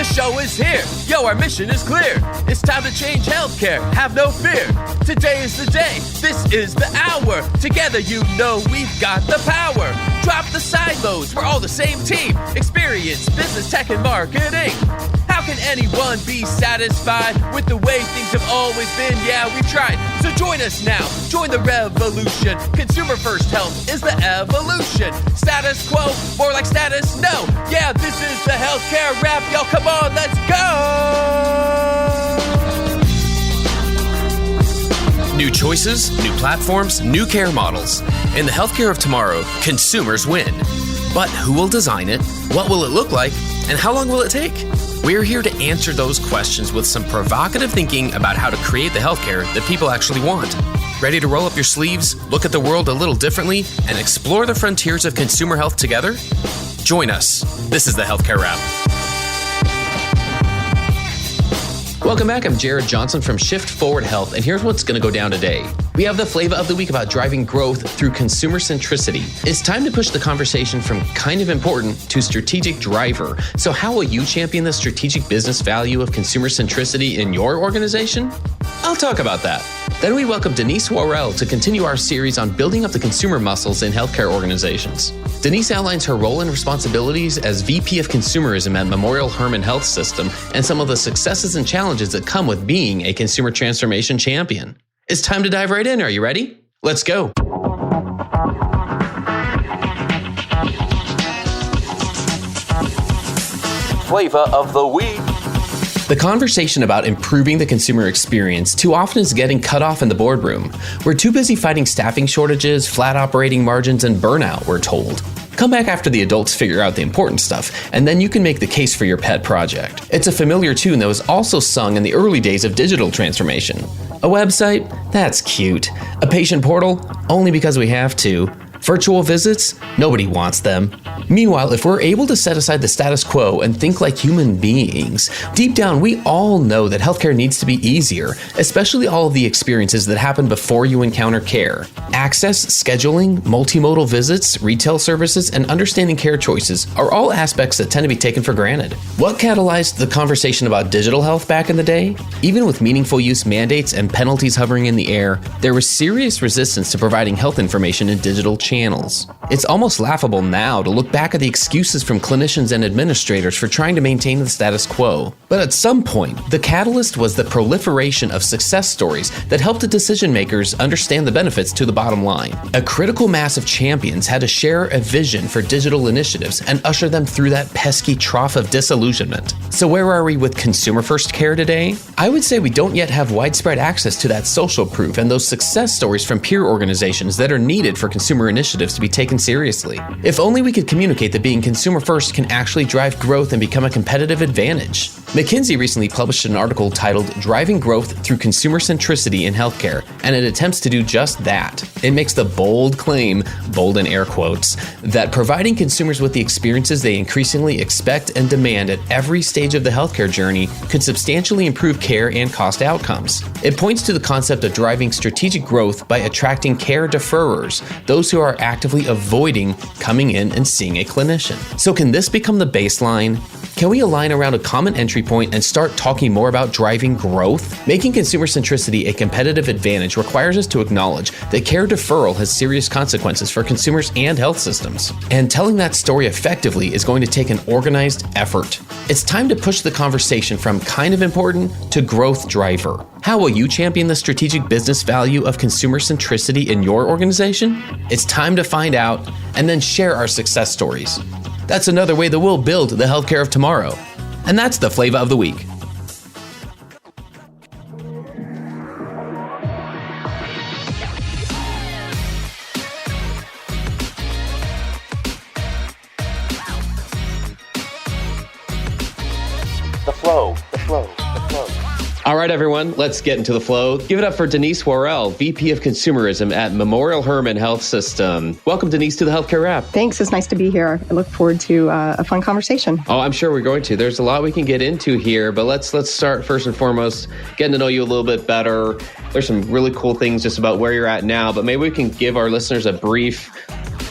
The show is here. Yo, our mission is clear. It's time to change healthcare. Have no fear. Today is the day. This is the hour. Together, you know we've got the power. Drop the silos. We're all the same team. Experience, business, tech, and marketing. How can anyone be satisfied with the way things have always been? Yeah, we've tried. So join us now. Join the revolution. Consumer first health is the evolution. Status quo, more like status no. Yeah, this is the healthcare rap. Y'all, come on, let's go. New choices, new platforms, new care models. In the healthcare of tomorrow, consumers win. But who will design it? What will it look like? And how long will it take? We're here to answer those questions with some provocative thinking about how to create the healthcare that people actually want. Ready to roll up your sleeves, look at the world a little differently, and explore the frontiers of consumer health together? Join us. This is the Healthcare Wrap. Welcome back. I'm Jared Johnson from Shift Forward Health, and here's what's going to go down today. We have the Flava of the week about driving growth through consumer centricity. It's time to push the conversation from kind of important to strategic driver. So how will you champion the strategic business value of consumer centricity in your organization? I'll talk about that. Then we welcome Denise Worrell to continue our series on building up the consumer muscles in healthcare organizations. Denise outlines her role and responsibilities as VP of Consumerism at Memorial Hermann Health System and some of the successes and challenges that come with being a consumer transformation champion. It's time to dive right in. Are you ready? Let's go. Flava of the week. The conversation about improving the consumer experience too often is getting cut off in the boardroom. We're too busy fighting staffing shortages, flat operating margins, and burnout, we're told. Come back after the adults figure out the important stuff, and then you can make the case for your pet project. It's a familiar tune that was also sung in the early days of digital transformation. A website? That's cute. A patient portal? Only because we have to. Virtual visits? Nobody wants them. Meanwhile, if we're able to set aside the status quo and think like human beings, deep down we all know that healthcare needs to be easier, especially all of the experiences that happen before you encounter care. Access, scheduling, multimodal visits, retail services, and understanding care choices are all aspects that tend to be taken for granted. What catalyzed the conversation about digital health back in the day? Even with meaningful use mandates and penalties hovering in the air, there was serious resistance to providing health information in digital channels. It's almost laughable now to look back at the excuses from clinicians and administrators for trying to maintain the status quo. But at some point, the catalyst was the proliferation of success stories that helped the decision makers understand the benefits to the bottom line. A critical mass of champions had to share a vision for digital initiatives and usher them through that pesky trough of disillusionment. So where are we with consumer first care today? I would say we don't yet have widespread access to that social proof and those success stories from peer organizations that are needed for consumer initiatives to be taken seriously. If only we could communicate that being consumer first can actually drive growth and become a competitive advantage. McKinsey recently published an article titled Driving Growth Through Consumer Centricity in Healthcare, and it attempts to do just that. It makes the bold claim, bold in air quotes, that providing consumers with the experiences they increasingly expect and demand at every stage of the healthcare journey could substantially improve care and cost outcomes. It points to the concept of driving strategic growth by attracting care deferrers, those who are actively avoiding coming in and seeing a clinician. So can this become the baseline? Can we align around a common entry point and start talking more about driving growth? Making consumer centricity a competitive advantage requires us to acknowledge that care deferral has serious consequences for consumers and health systems. And telling that story effectively is going to take an organized effort. It's time to push the conversation from kind of important to growth driver. How will you champion the strategic business value of consumer centricity in your organization? It's time to find out and then share our success stories. That's another way that we'll build the healthcare of tomorrow. And that's the Flava of the week. The flow. All right, everyone, let's get into the flow. Give it up for Denise Worrell, VP of Consumerism at Memorial Hermann Health System. Welcome, Denise, to the Healthcare Wrap. Thanks. It's nice to be here. I look forward to a fun conversation. Oh, I'm sure we're going to. There's a lot we can get into here, but let's start first and foremost, getting to know you a little bit better. There's some really cool things just about where you're at now, but maybe we can give our listeners a brief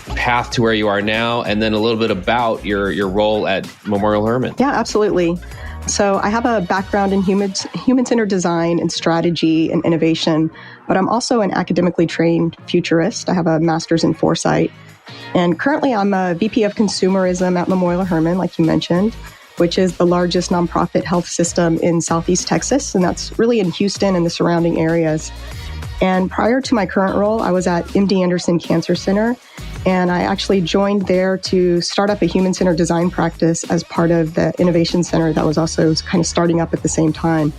path to where you are now and then a little bit about your role at Memorial Hermann. Yeah, absolutely. So I have a background in human-centered design and strategy and innovation, but I'm also an academically trained futurist. I have a master's in foresight. And currently I'm a VP of Consumerism at Memorial Hermann, like you mentioned, which is the largest nonprofit health system in Southeast Texas. And that's really in Houston and the surrounding areas. And prior to my current role, I was at MD Anderson Cancer Center. And I actually joined there to start up a human-centered design practice as part of the innovation center that was also kind of starting up at the same time.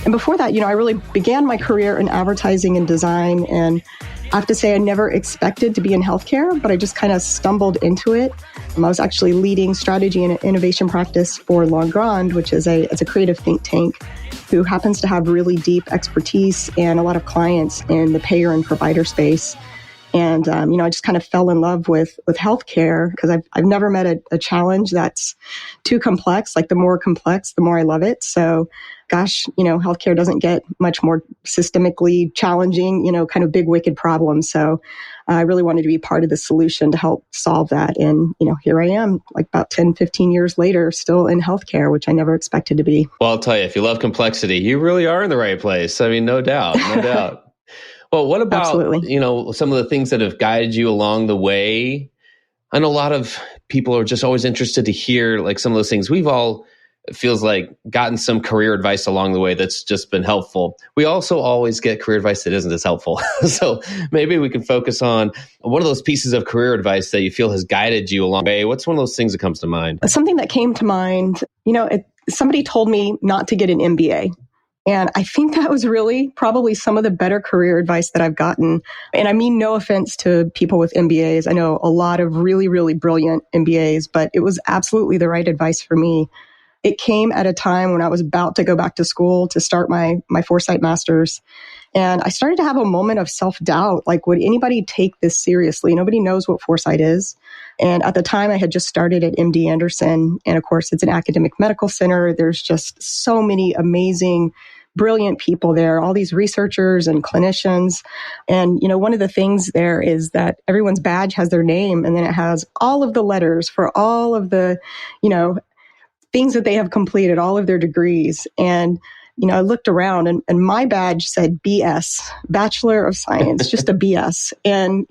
And before that, I really began my career in advertising and design. And I have to say, I never expected to be in healthcare, but I just kind of stumbled into it. I was actually leading strategy and innovation practice for Longrand, which is a creative think tank who happens to have really deep expertise and a lot of clients in the payer and provider space. And, I just kind of fell in love with healthcare because I've never met a challenge that's too complex. Like the more complex, the more I love it. So, healthcare doesn't get much more systemically challenging, kind of big, wicked problems. So I really wanted to be part of the solution to help solve that. And, here I am, like about 10, 15 years later, still in healthcare, which I never expected to be. Well, I'll tell you, if you love complexity, you really are in the right place. I mean, no doubt, no doubt. Well, what about, Absolutely. Some of the things that have guided you along the way? I know a lot of people are just always interested to hear like some of those things. We've all, it feels like, gotten some career advice along the way that's just been helpful. We also always get career advice that isn't as helpful. So maybe we can focus on one of those pieces of career advice that you feel has guided you along the way. What's one of those things that comes to mind? Something that came to mind, somebody told me not to get an MBA. And I think that was really probably some of the better career advice that I've gotten. And I mean, no offense to people with MBAs. I know a lot of really, really brilliant MBAs, but it was absolutely the right advice for me. It came at a time when I was about to go back to school to start my foresight master's. And I started to have a moment of self-doubt. Like, would anybody take this seriously? Nobody knows what foresight is. And at the time, I had just started at MD Anderson. And of course, it's an academic medical center. There's just so many amazing, brilliant people there, all these researchers and clinicians. And, one of the things there is that everyone's badge has their name, and then it has all of the letters for all of the, things that they have completed, all of their degrees. And, I looked around and my badge said BS, Bachelor of Science, just a BS. And,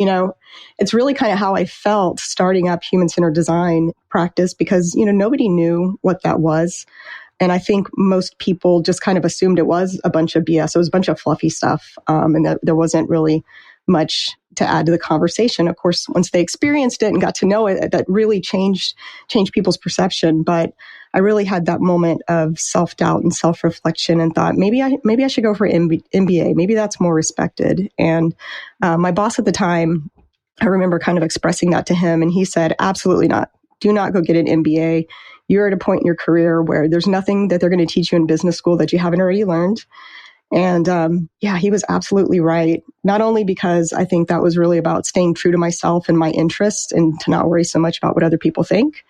it's really kind of how I felt starting up human-centered design practice because, nobody knew what that was. And I think most people just kind of assumed it was a bunch of BS. It was a bunch of fluffy stuff. And that there wasn't really much to add to the conversation. Of course, once they experienced it and got to know it, that really changed people's perception. But I really had that moment of self-doubt and self-reflection and thought, maybe I should go for MBA. Maybe that's more respected. And my boss at the time, I remember kind of expressing that to him. And he said, absolutely not. Do not go get an MBA. You're at a point in your career where there's nothing that they're going to teach you in business school that you haven't already learned. And he was absolutely right. Not only because I think that was really about staying true to myself and my interests and to not worry so much about what other people think,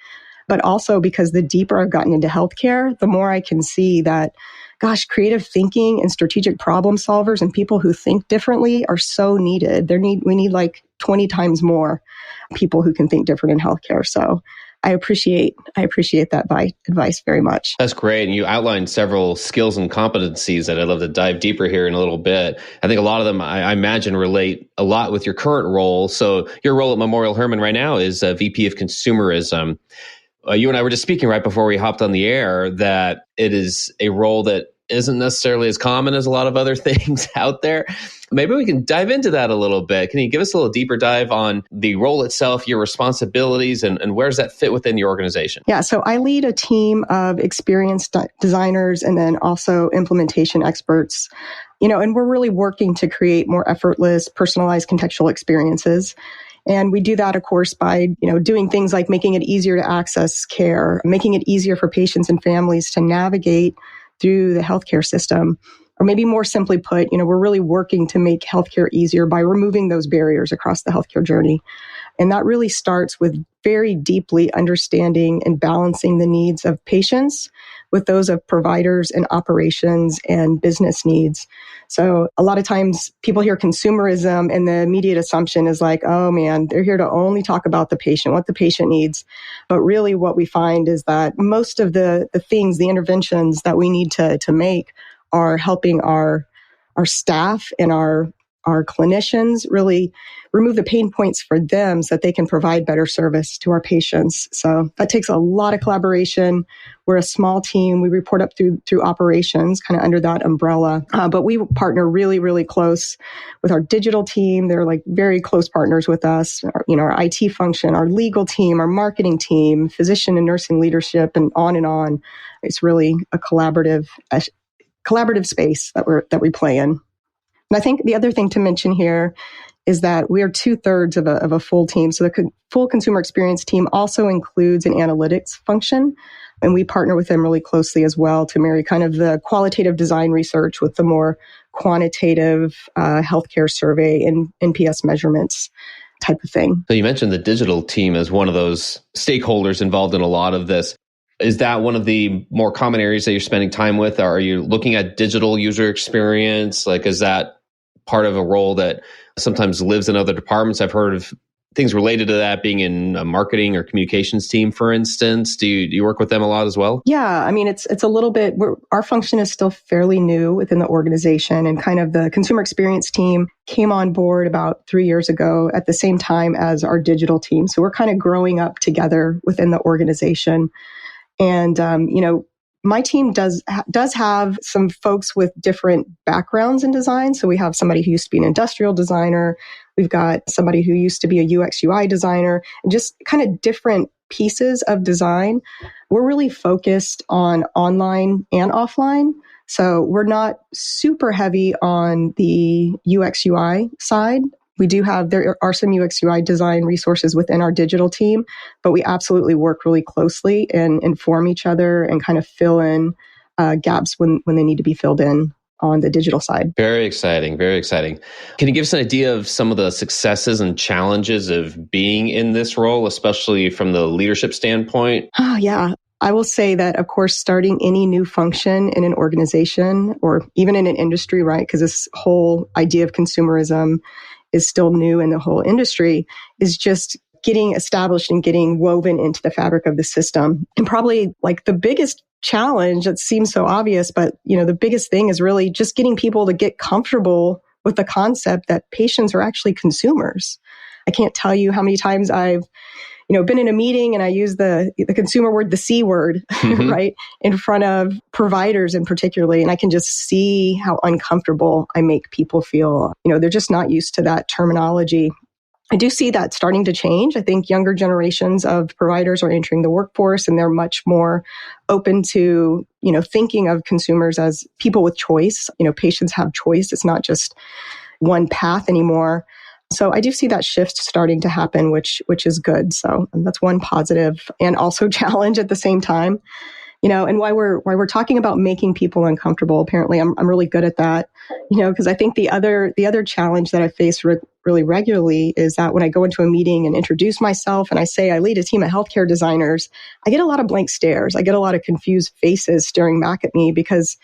but also because the deeper I've gotten into healthcare, the more I can see that, creative thinking and strategic problem solvers and people who think differently are so needed. We need like 20 times more people who can think different in healthcare. So I appreciate that advice very much. That's great. And you outlined several skills and competencies that I'd love to dive deeper here in a little bit. I think a lot of them, I imagine, relate a lot with your current role. So your role at Memorial Hermann right now is VP of Consumerism. You and I were just speaking right before we hopped on the air that it is a role that isn't necessarily as common as a lot of other things out there. Maybe we can dive into that a little bit. Can you give us a little deeper dive on the role itself, your responsibilities, and where does that fit within your organization? Yeah, so I lead a team of experienced designers and then also implementation experts, and we're really working to create more effortless, personalized contextual experiences. And we do that, of course, by, doing things like making it easier to access care, making it easier for patients and families to navigate through the healthcare system. Or maybe more simply put, we're really working to make healthcare easier by removing those barriers across the healthcare journey. And that really starts with very deeply understanding and balancing the needs of patients with those of providers and operations and business needs. So a lot of times people hear consumerism and the immediate assumption is like, oh man, they're here to only talk about the patient, what the patient needs. But really what we find is that most of the things, the interventions that we need to make are helping our staff and our clinicians really remove the pain points for them so that they can provide better service to our patients. So that takes a lot of collaboration. We're a small team. We report up through operations, kind of under that umbrella. But we partner really, really close with our digital team. They're like very close partners with us. Our IT function, our legal team, our marketing team, physician and nursing leadership, and on and on. It's really a collaborative space that we play in. And I think the other thing to mention here is that we are 2/3 of a full team. So the full consumer experience team also includes an analytics function. And we partner with them really closely as well to marry kind of the qualitative design research with the more quantitative healthcare survey and NPS measurements type of thing. So you mentioned the digital team as one of those stakeholders involved in a lot of this. Is that one of the more common areas that you're spending time with? Are you looking at digital user experience? Like, is that part of a role that sometimes lives in other departments? I've heard of things related to that being in a marketing or communications team, for instance. Do you work with them a lot as well? Yeah, I mean, it's a little bit, our function is still fairly new within the organization, and kind of the consumer experience team came on board about 3 years ago at the same time as our digital team. So we're kind of growing up together within the organization. And, my team does have some folks with different backgrounds in design. So we have somebody who used to be an industrial designer. We've got somebody who used to be a UX UI designer, and just kind of different pieces of design. We're really focused on online and offline. So we're not super heavy on the UX UI side. There are some UX UI design resources within our digital team, but we absolutely work really closely and inform each other and kind of fill in gaps when they need to be filled in on the digital side. Very exciting, very exciting. Can you give us an idea of some of the successes and challenges of being in this role, especially from the leadership standpoint? Oh, yeah. I will say that, of course, starting any new function in an organization or even in an industry, right? Because this whole idea of consumerism is still new in the whole industry, is just getting established and getting woven into the fabric of the system. And probably like the biggest challenge that seems so obvious, but the biggest thing is really just getting people to get comfortable with the concept that patients are actually consumers. I can't tell you how many times I've been in a meeting and I use the consumer word, the C word, right, in front of providers in particularly. And I can just see how uncomfortable I make people feel. They're just not used to that terminology. I do see that starting to change. I think younger generations of providers are entering the workforce and they're much more open to, thinking of consumers as people with choice. Patients have choice. It's not just one path anymore. So I do see that shift starting to happen, which is good. So that's one positive and also challenge at the same time. And why we're talking about making people uncomfortable. Apparently, I'm really good at that. Because I think the other challenge that I face really regularly is that when I go into a meeting and introduce myself and I say I lead a team of healthcare designers, I get a lot of blank stares. I get a lot of confused faces staring back at me because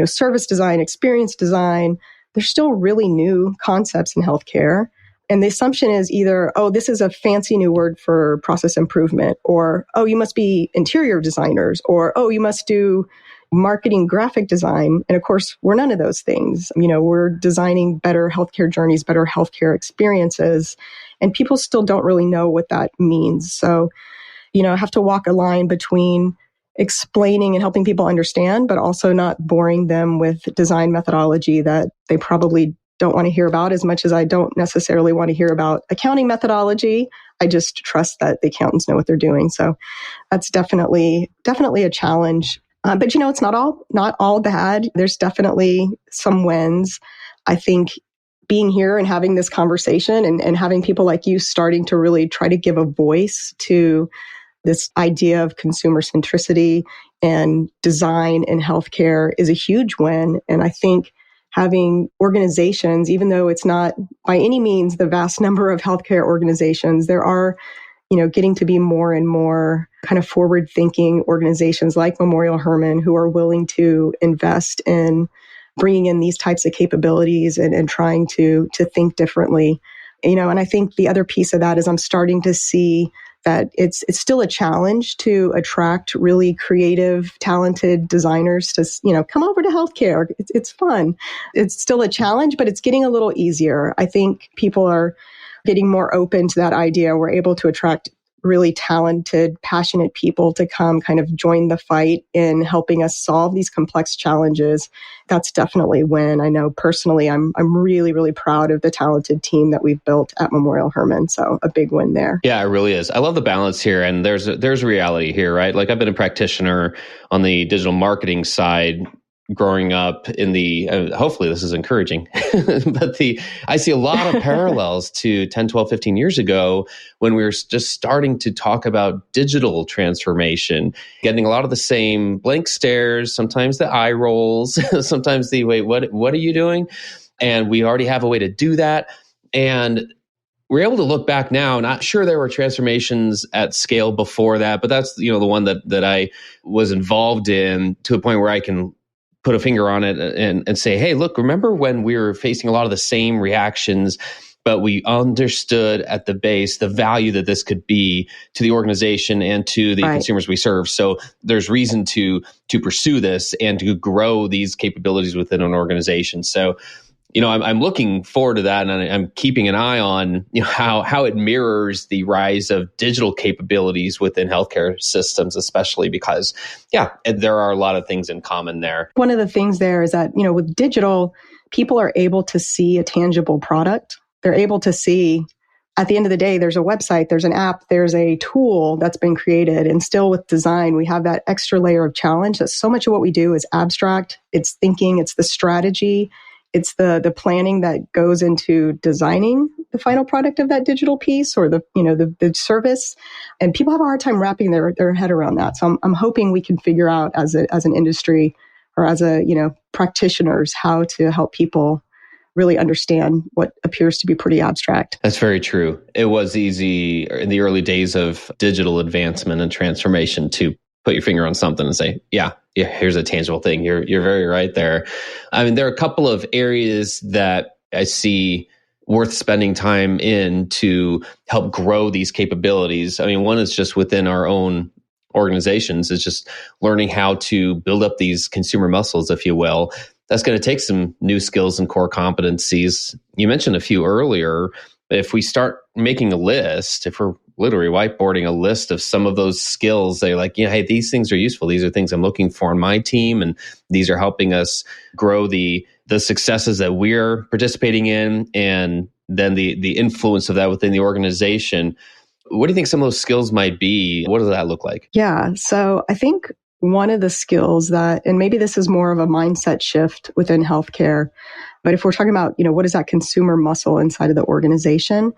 service design, experience design, they're still really new concepts in healthcare. And the assumption is either, oh, this is a fancy new word for process improvement, or, oh, you must be interior designers, or, oh, you must do marketing graphic design. And of course, we're none of those things. We're designing better healthcare journeys, better healthcare experiences, and people still don't really know what that means. So, I have to walk a line between explaining and helping people understand, but also not boring them with design methodology that they probably don't want to hear about as much as I don't necessarily want to hear about accounting methodology. I just trust that the accountants know what they're doing. So that's definitely a challenge. But it's not all bad. There's definitely some wins. I think being here and having this conversation and having people like you starting to really try to give a voice to this idea of consumer centricity and design in healthcare is a huge win. And I think having organizations, even though it's not by any means the vast number of healthcare organizations, there are, getting to be more and more kind of forward-thinking organizations like Memorial Hermann who are willing to invest in bringing in these types of capabilities and trying to think differently. And I think the other piece of that is I'm starting to see that it's still a challenge to attract really creative, talented designers to, come over to healthcare. It's fun. It's still a challenge, but it's getting a little easier. I think people are getting more open to that idea. We're able to attract really talented, passionate people to come kind of join the fight in helping us solve these complex challenges. That's definitely when I know personally I'm really, really proud of the talented team that we've built at Memorial Hermann. So a big win there. Yeah, it really is. I love the balance here. And there's a reality here, right? Like I've been a practitioner on the digital marketing side growing up in the, hopefully this is encouraging, but I see a lot of parallels to 10, 12, 15 years ago when we were just starting to talk about digital transformation, getting a lot of the same blank stares, sometimes the eye rolls, sometimes the, wait, what are you doing? And we already have a way to do that. And we're able to look back now, not sure there were transformations at scale before that, but that's, the one that I was involved in to a point where I can put a finger on it and say, hey, look, remember when we were facing a lot of the same reactions, but we understood at the base the value that this could be to the organization and to the consumers we serve. So there's reason to pursue this and to grow these capabilities within an organization. So, I'm looking forward to that, and I'm keeping an eye on how it mirrors the rise of digital capabilities within healthcare systems, especially because, there are a lot of things in common there. One of the things there is that, with digital, people are able to see a tangible product. They're able to see, at the end of the day, there's a website, there's an app, there's a tool that's been created. And still with design, we have that extra layer of challenge that so much of what we do is abstract. It's thinking, it's the strategy. It's the planning that goes into designing the final product of that digital piece or the service. And people have a hard time wrapping their head around that. So I'm hoping we can figure out as an industry or as practitioners how to help people really understand what appears to be pretty abstract. That's very true. It was easy in the early days of digital advancement and transformation to put your finger on something and say, yeah, here's a tangible thing. You're very right there. I mean, there are a couple of areas that I see worth spending time in to help grow these capabilities. I mean, one is just within our own organizations, is just learning how to build up these consumer muscles, if you will. That's going to take some new skills and core competencies. You mentioned a few earlier. If we start making a list, if we're literally whiteboarding a list of some of those skills, they're like, hey, these things are useful. These are things I'm looking for in my team. And these are helping us grow the successes that we're participating in. And then the influence of that within the organization. What do you think some of those skills might be? What does that look like? Yeah. So I think one of the skills that, and maybe this is more of a mindset shift within healthcare, but if we're talking about, what is that consumer muscle inside of the organization,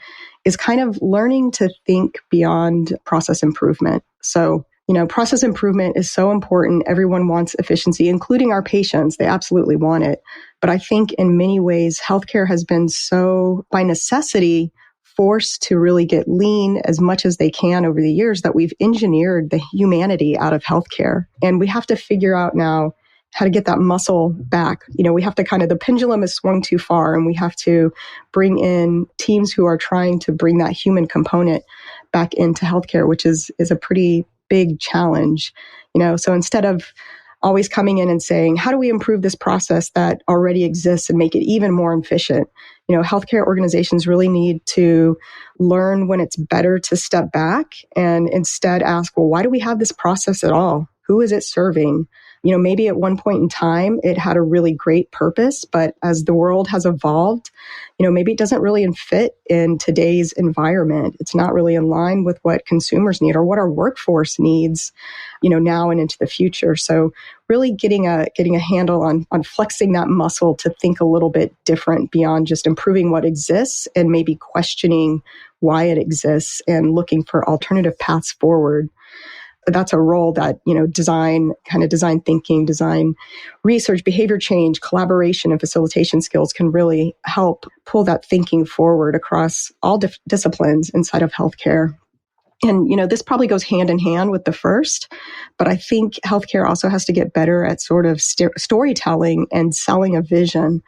is kind of learning to think beyond process improvement. So, process improvement is so important. Everyone wants efficiency, including our patients. They absolutely want it. But I think in many ways, healthcare has been so, by necessity, forced to really get lean as much as they can over the years that we've engineered the humanity out of healthcare. And we have to figure out now how to get that muscle back. We have to the pendulum has swung too far, and we have to bring in teams who are trying to bring that human component back into healthcare, which is a pretty big challenge. So instead of always coming in and saying, how do we improve this process that already exists and make it even more efficient? Healthcare organizations really need to learn when it's better to step back and instead ask, well, why do we have this process at all? Who is it serving? Maybe at one point in time, it had a really great purpose, but as the world has evolved, maybe it doesn't really fit in today's environment. It's not really in line with what consumers need or what our workforce needs, now and into the future. So really getting a handle on flexing that muscle to think a little bit different beyond just improving what exists and maybe questioning why it exists and looking for alternative paths forward. that's a role that, design thinking, design research, behavior change, collaboration, and facilitation skills can really help pull that thinking forward across all disciplines inside of healthcare. And, this probably goes hand in hand with the first, but I think healthcare also has to get better at sort of storytelling and selling a vision.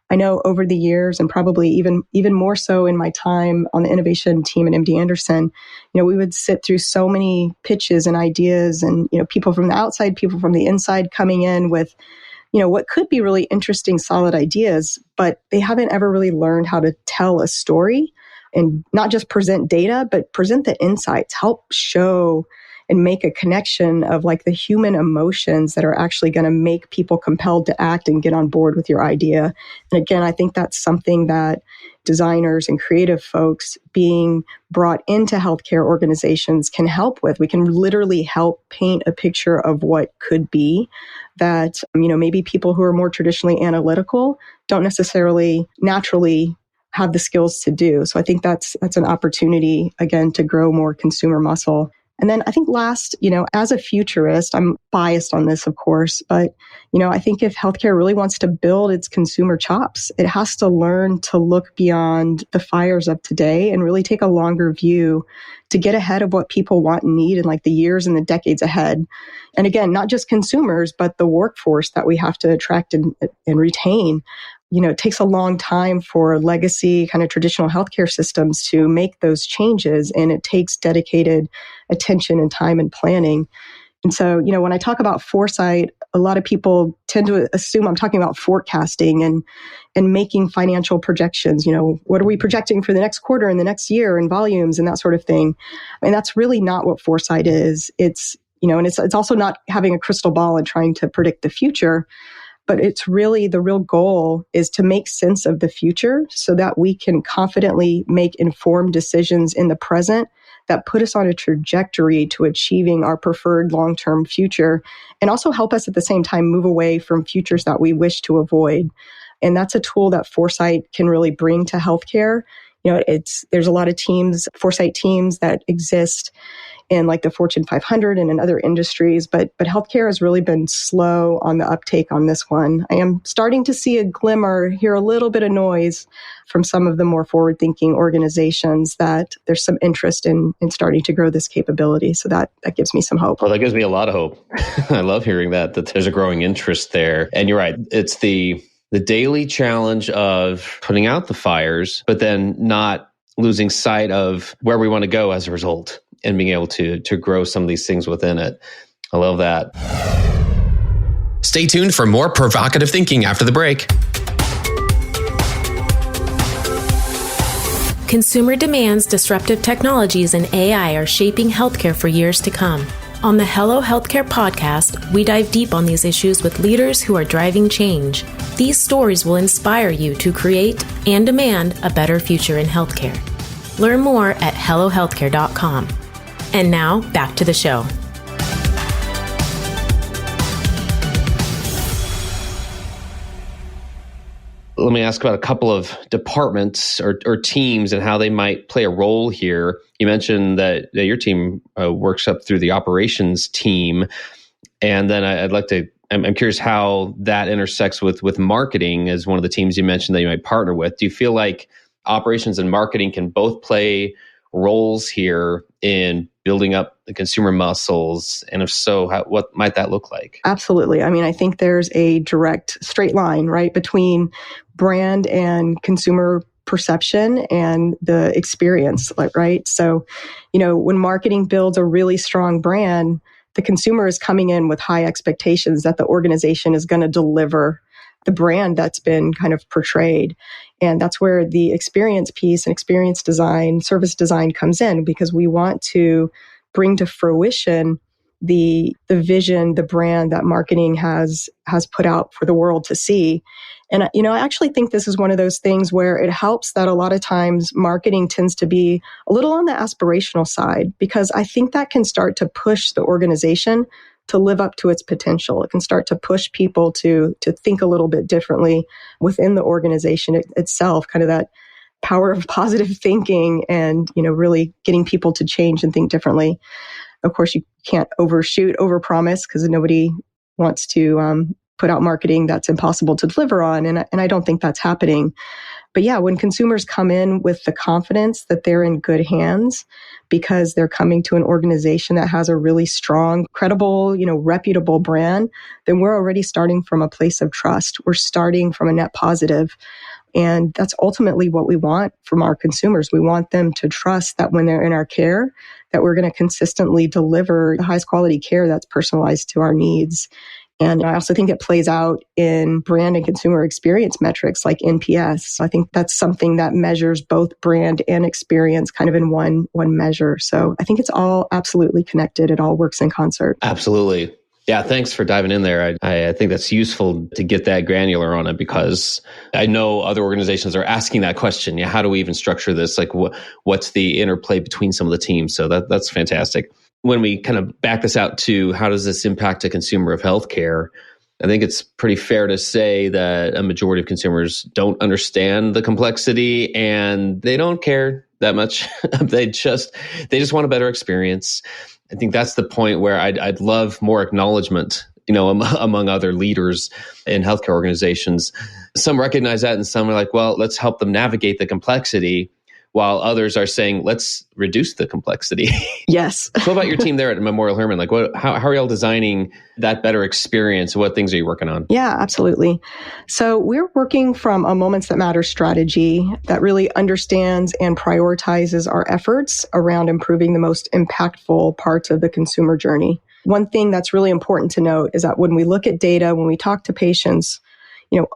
I know over the years, and probably even more so in my time on the innovation team at MD Anderson, we would sit through so many pitches and ideas and, people from the outside, people from the inside coming in with, what could be really interesting, solid ideas, but they haven't ever really learned how to tell a story and not just present data, but present the insights, help show and make a connection of like the human emotions that are actually going to make people compelled to act and get on board with your idea. And again, I think that's something that designers and creative folks being brought into healthcare organizations can help with. We can literally help paint a picture of what could be that, maybe people who are more traditionally analytical don't necessarily naturally have the skills to do. So I think that's an opportunity, again, to grow more consumer muscle. And then I think last, as a futurist, I'm biased on this, of course, but, I think if healthcare really wants to build its consumer chops, it has to learn to look beyond the fires of today and really take a longer view to get ahead of what people want and need in like the years and the decades ahead. And again, not just consumers, but the workforce that we have to attract and retain. It takes a long time for legacy kind of traditional healthcare systems to make those changes, and it takes dedicated attention and time and planning. And so, when I talk about foresight, a lot of people tend to assume I'm talking about forecasting and making financial projections. What are we projecting for the next quarter and the next year and volumes and that sort of thing? And that's really not what foresight is. It's, and it's also not having a crystal ball and trying to predict the future. But it's really the real goal is to make sense of the future so that we can confidently make informed decisions in the present that put us on a trajectory to achieving our preferred long-term future and also help us at the same time move away from futures that we wish to avoid. And that's a tool that foresight can really bring to healthcare. There's a lot of foresight teams that exist in like the Fortune 500 and in other industries, but healthcare has really been slow on the uptake on this one. I am starting to see a glimmer, hear a little bit of noise from some of the more forward-thinking organizations that there's some interest in starting to grow this capability. So that gives me some hope. Well, that gives me a lot of hope. I love hearing that there's a growing interest there. And you're right, it's the daily challenge of putting out the fires, but then not losing sight of where we want to go as a result and being able to grow some of these things within it. I love that. Stay tuned for more provocative thinking after the break. Consumer demands, disruptive technologies, and AI are shaping healthcare for years to come. On the Hello Healthcare podcast, we dive deep on these issues with leaders who are driving change. These stories will inspire you to create and demand a better future in healthcare. Learn more at hellohealthcare.com. And now, back to the show. Let me ask about a couple of departments or teams and how they might play a role here. You mentioned that your team works up through the operations team. And then I'm curious how that intersects with marketing as one of the teams you mentioned that you might partner with. Do you feel like operations and marketing can both play roles here in building up the consumer muscles? And if so, what might that look like? Absolutely. I mean, I think there's a direct straight line, right, between brand and consumer perception and the experience, right? So, when marketing builds a really strong brand, the consumer is coming in with high expectations that the organization is going to deliver the brand that's been kind of portrayed. And that's where the experience piece and experience design, service design comes in, because we want to bring to fruition the vision, the brand that marketing has put out for the world to see. And, I actually think this is one of those things where it helps that a lot of times marketing tends to be a little on the aspirational side, because I think that can start to push the organization to live up to its potential. It can start to push people to think a little bit differently within the organization itself, kind of that power of positive thinking and, really getting people to change and think differently. Of course, you can't overpromise because nobody wants to put out marketing that's impossible to deliver on. And I don't think that's happening. But yeah, when consumers come in with the confidence that they're in good hands because they're coming to an organization that has a really strong, credible, reputable brand, then we're already starting from a place of trust. We're starting from a net positive. And that's ultimately what we want from our consumers. We want them to trust that when they're in our care, that we're going to consistently deliver the highest quality care that's personalized to our needs. And I also think it plays out in brand and consumer experience metrics like NPS. I think that's something that measures both brand and experience kind of in one measure. So I think it's all absolutely connected. It all works in concert. Absolutely. Yeah, thanks for diving in there. I think that's useful to get that granular on it because I know other organizations are asking that question. Yeah, how do we even structure this? Like, what's the interplay between some of the teams? So that's fantastic. When we kind of back this out to how does this impact a consumer of healthcare, I think it's pretty fair to say that a majority of consumers don't understand the complexity and they don't care that much. They just want a better experience. I think that's the point where I'd love more acknowledgement, among other leaders in healthcare organizations. Some recognize that and some are like, well, let's help them navigate the complexity, while others are saying, let's reduce the complexity. Yes. What about your team there at Memorial Hermann? Like, how are y'all designing that better experience? What things are you working on? Yeah, absolutely. So we're working from a Moments That Matter strategy that really understands and prioritizes our efforts around improving the most impactful parts of the consumer journey. One thing that's really important to note is that when we look at data, when we talk to patients,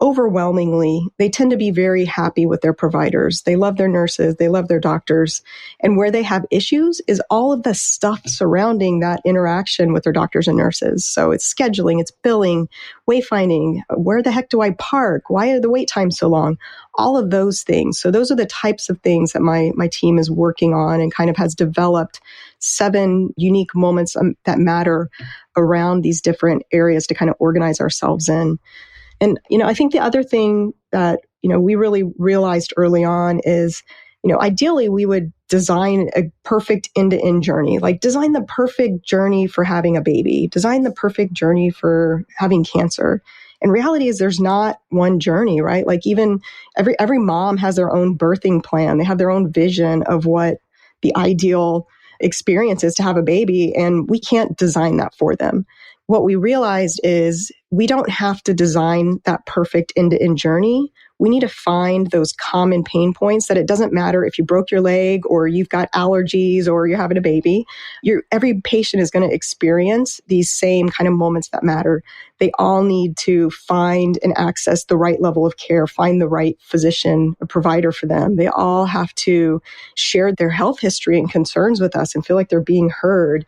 overwhelmingly, they tend to be very happy with their providers. They love their nurses. They love their doctors. And where they have issues is all of the stuff surrounding that interaction with their doctors and nurses. So it's scheduling, it's billing, wayfinding. Where the heck do I park? Why are the wait times so long? All of those things. So those are the types of things that my team is working on and kind of has developed 7 unique moments that matter around these different areas to kind of organize ourselves in. And, I think the other thing that, we really realized early on is, ideally we would design a perfect end-to-end journey, like design the perfect journey for having a baby, design the perfect journey for having cancer. And reality is there's not one journey, right? Like even every mom has their own birthing plan. They have their own vision of what the ideal experience is to have a baby, and we can't design that for them. What we realized is we don't have to design that perfect end-to-end journey. We need to find those common pain points that it doesn't matter if you broke your leg or you've got allergies or you're having a baby. Every patient is going to experience these same kind of moments that matter. They all need to find and access the right level of care, find the right physician, a provider for them. They all have to share their health history and concerns with us and feel like they're being heard.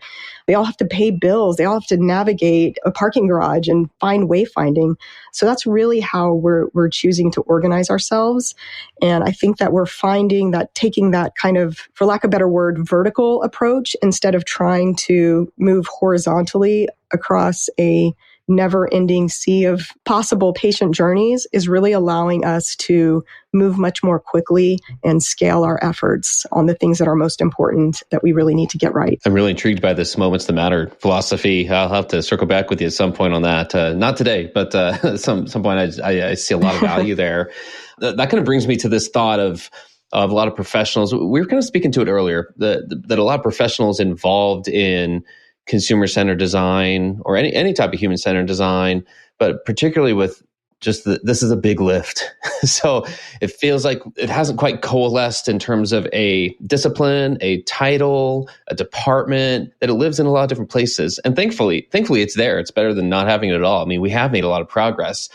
They all have to pay bills. They all have to navigate a parking garage and find wayfinding. So that's really how we're choosing to organize ourselves. And I think that we're finding that taking that kind of, for lack of a better word, vertical approach instead of trying to move horizontally across a never-ending sea of possible patient journeys is really allowing us to move much more quickly and scale our efforts on the things that are most important that we really need to get right. I'm really intrigued by this Moments That Matter philosophy. I'll have to circle back with you at some point on that. Not today, but some point I see a lot of value there. That kind of brings me to this thought of a lot of professionals. We were kind of speaking to it earlier, that a lot of professionals involved in consumer-centered design or any type of human-centered design, but particularly with just this is a big lift. So it feels like it hasn't quite coalesced in terms of a discipline, a title, a department, that it lives in a lot of different places. And thankfully it's there. It's better than not having it at all. I mean, we have made a lot of progress.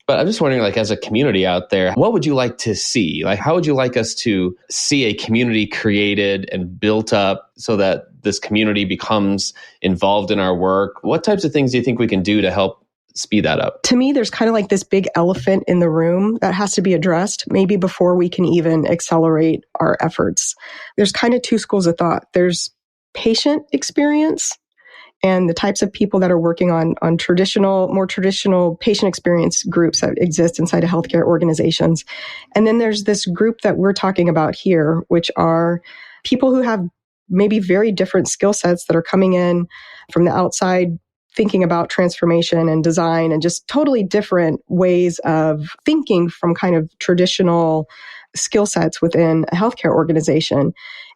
But I'm just wondering, like, as a community out there, what would you like to see? Like, how would you like us to see a community created and built up so that this community becomes involved in our work? What types of things do you think we can do to help speed that up? To me, there's kind of like this big elephant in the room that has to be addressed, maybe before we can even accelerate our efforts. There's kind of 2 schools of thought. There's patient experience and the types of people that are working on more traditional patient experience groups that exist inside of healthcare organizations. And then there's this group that we're talking about here, which are people who have maybe very different skill sets that are coming in from the outside, thinking about transformation and design and just totally different ways of thinking from kind of traditional skill sets within a healthcare organization.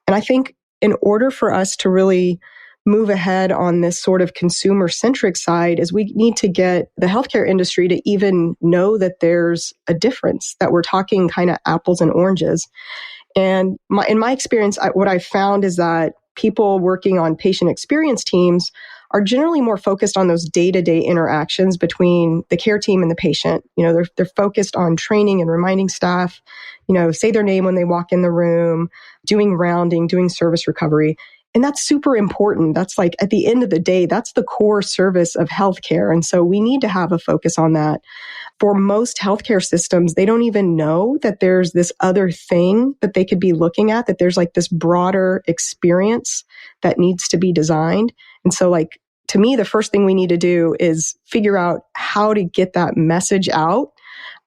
And I think in order for us to really move ahead on this sort of consumer-centric side is we need to get the healthcare industry to even know that there's a difference, that we're talking kind of apples and oranges. And in my experience, what I've found is that people working on patient experience teams are generally more focused on those day-to-day interactions between the care team and the patient. They're focused on training and reminding staff, say their name when they walk in the room, doing rounding, doing service recovery. And that's super important. That's like, at the end of the day, that's the core service of healthcare. And so we need to have a focus on that. For most healthcare systems, they don't even know that there's this other thing that they could be looking at, that there's like this broader experience that needs to be designed. And so like, to me, the first thing we need to do is figure out how to get that message out,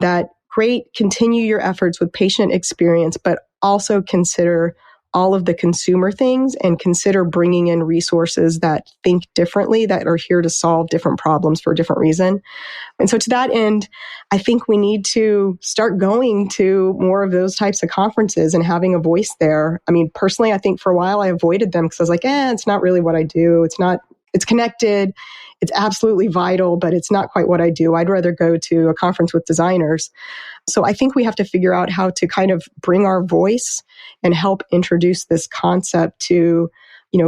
that great, continue your efforts with patient experience, but also consider all of the consumer things and consider bringing in resources that think differently, that are here to solve different problems for a different reason. And so to that end, I think we need to start going to more of those types of conferences and having a voice there. I mean, personally, I think for a while I avoided them because I was like, it's not really what I do. It's connected. It's absolutely vital, but it's not quite what I do. I'd rather go to a conference with designers. So I think we have to figure out how to kind of bring our voice and help introduce this concept to,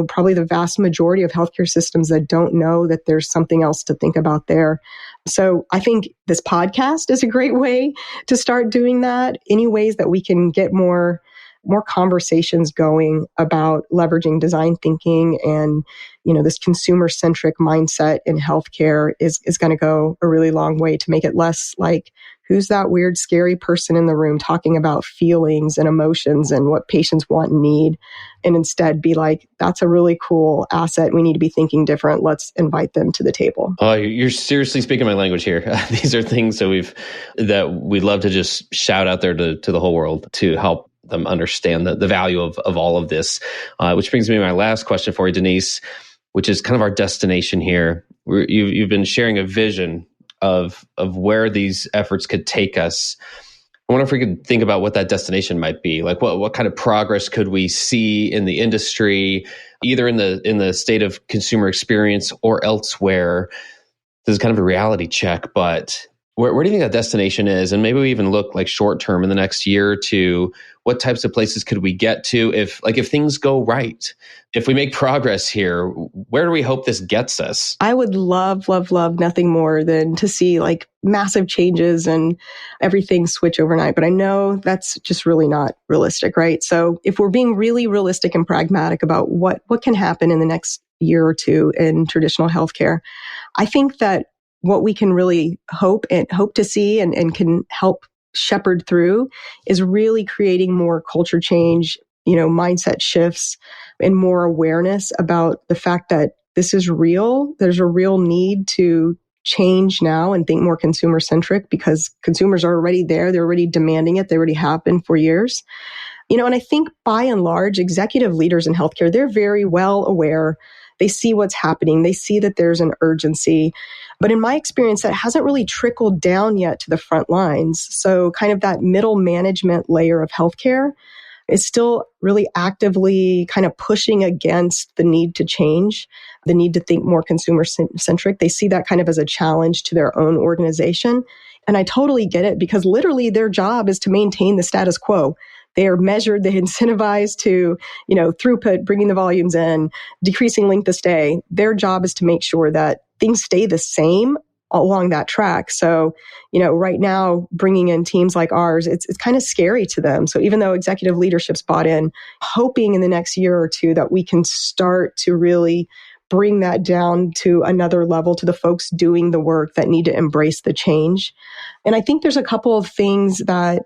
probably the vast majority of healthcare systems that don't know that there's something else to think about there. So I think this podcast is a great way to start doing that. Any ways that we can get more conversations going about leveraging design thinking and, this consumer-centric mindset in healthcare is going to go a really long way to make it less like, who's that weird, scary person in the room talking about feelings and emotions and what patients want and need, and instead be like, that's a really cool asset. We need to be thinking different. Let's invite them to the table. Oh, you're seriously speaking my language here. These are things that we'd love to just shout out there to the whole world to help them understand the value of all of this. Which brings me to my last question for you, Denise, which is kind of our destination here. You've been sharing a vision of where these efforts could take us. I wonder if we could think about what that destination might be. Like what kind of progress could we see in the industry, either in the state of consumer experience or elsewhere? This is kind of a reality check, but where do you think that destination is? And maybe we even look like short term in the next year or two. What types of places could we get to if things go right? If we make progress here, where do we hope this gets us? I would love, love, love nothing more than to see like massive changes and everything switch overnight. But I know that's just really not realistic, right? So if we're being really realistic and pragmatic about what can happen in the next year or two in traditional healthcare, I think that what we can really hope to see and can help shepherd through is really creating more culture change, mindset shifts and more awareness about the fact that this is real. There's a real need to change now and think more consumer centric because consumers are already there. They're already demanding it. They already have been for years. And I think by and large, executive leaders in healthcare, they're very well aware. They see what's happening. They see that there's an urgency. But in my experience, that hasn't really trickled down yet to the front lines. So kind of that middle management layer of healthcare is still really actively kind of pushing against the need to change, the need to think more consumer centric. They see that kind of as a challenge to their own organization. And I totally get it because literally their job is to maintain the status quo. They are measured, they're incentivized to, throughput, bringing the volumes in, decreasing length of stay. Their job is to make sure that things stay the same along that track. So, right now, bringing in teams like ours, it's kind of scary to them. So even though executive leadership's bought in, hoping in the next year or two that we can start to really bring that down to another level to the folks doing the work that need to embrace the change. And I think there's a couple of things that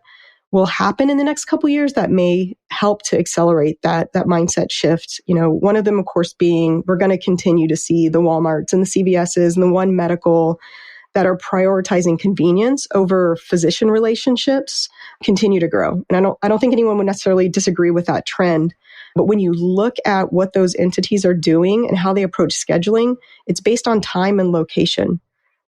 will happen in the next couple of years that may help to accelerate that mindset shift. One of them, of course, being we're going to continue to see the Walmarts and the CVSs and the One Medical that are prioritizing convenience over physician relationships continue to grow. And I don't think anyone would necessarily disagree with that trend. But when you look at what those entities are doing and how they approach scheduling, it's based on time and location.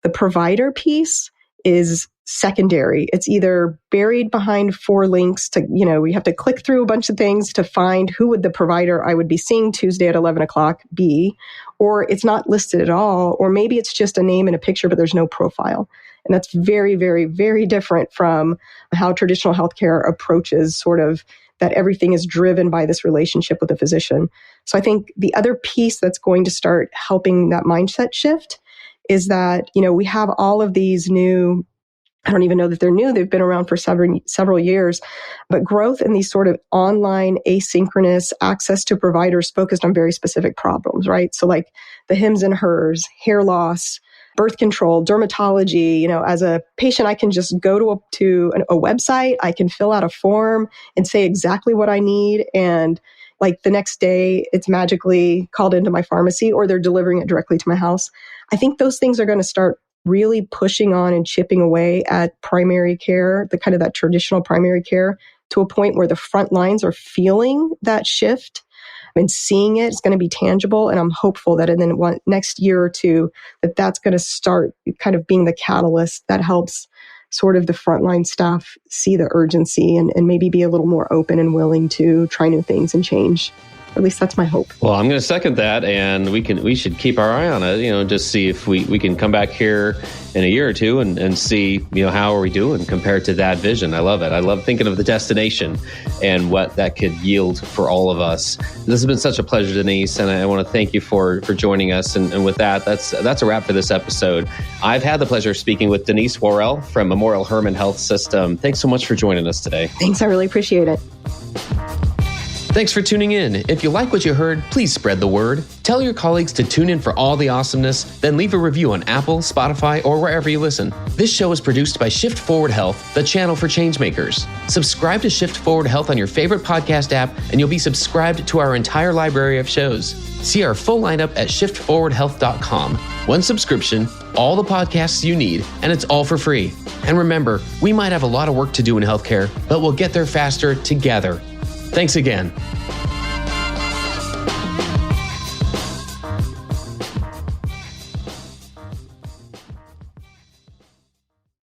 The provider piece is secondary. It's either buried behind 4 links to, we have to click through a bunch of things to find who would the provider I would be seeing Tuesday at 11 o'clock be, or it's not listed at all, or maybe it's just a name and a picture, but there's no profile. And that's very, very, very different from how traditional healthcare approaches sort of that everything is driven by this relationship with the physician. So I think the other piece that's going to start helping that mindset shift is that, we have all of these new, I don't even know that they're new, they've been around for several years, but growth in these sort of online asynchronous access to providers focused on very specific problems, right? So like the hims and hers, hair loss, birth control, dermatology. As a patient, I can just go to a website, I can fill out a form and say exactly what I need. And like the next day, it's magically called into my pharmacy or they're delivering it directly to my house. I think those things are going to start really pushing on and chipping away at primary care, the kind of that traditional primary care, to a point where the front lines are feeling that shift and seeing it. It's going to be tangible. And I'm hopeful that in the next year or two, that's going to start kind of being the catalyst that helps sort of the frontline staff see the urgency and maybe be a little more open and willing to try new things and change. At least that's my hope. Well, I'm going to second that, and we should keep our eye on it, just see if we can come back here in a year or two and see, how are we doing compared to that vision. I love it. I love thinking of the destination and what that could yield for all of us. This has been such a pleasure, Denise, and I want to thank you for joining us. And with that, that's a wrap for this episode. I've had the pleasure of speaking with Denise Worrell from Memorial Hermann Health System. Thanks so much for joining us today. Thanks. I really appreciate it. Thanks for tuning in. If you like what you heard, please spread the word. Tell your colleagues to tune in for all the awesomeness, then leave a review on Apple, Spotify, or wherever you listen. This show is produced by Shift Forward Health, the channel for changemakers. Subscribe to Shift Forward Health on your favorite podcast app, and you'll be subscribed to our entire library of shows. See our full lineup at shiftforwardhealth.com. One subscription, all the podcasts you need, and it's all for free. And remember, we might have a lot of work to do in healthcare, but we'll get there faster together. Thanks again.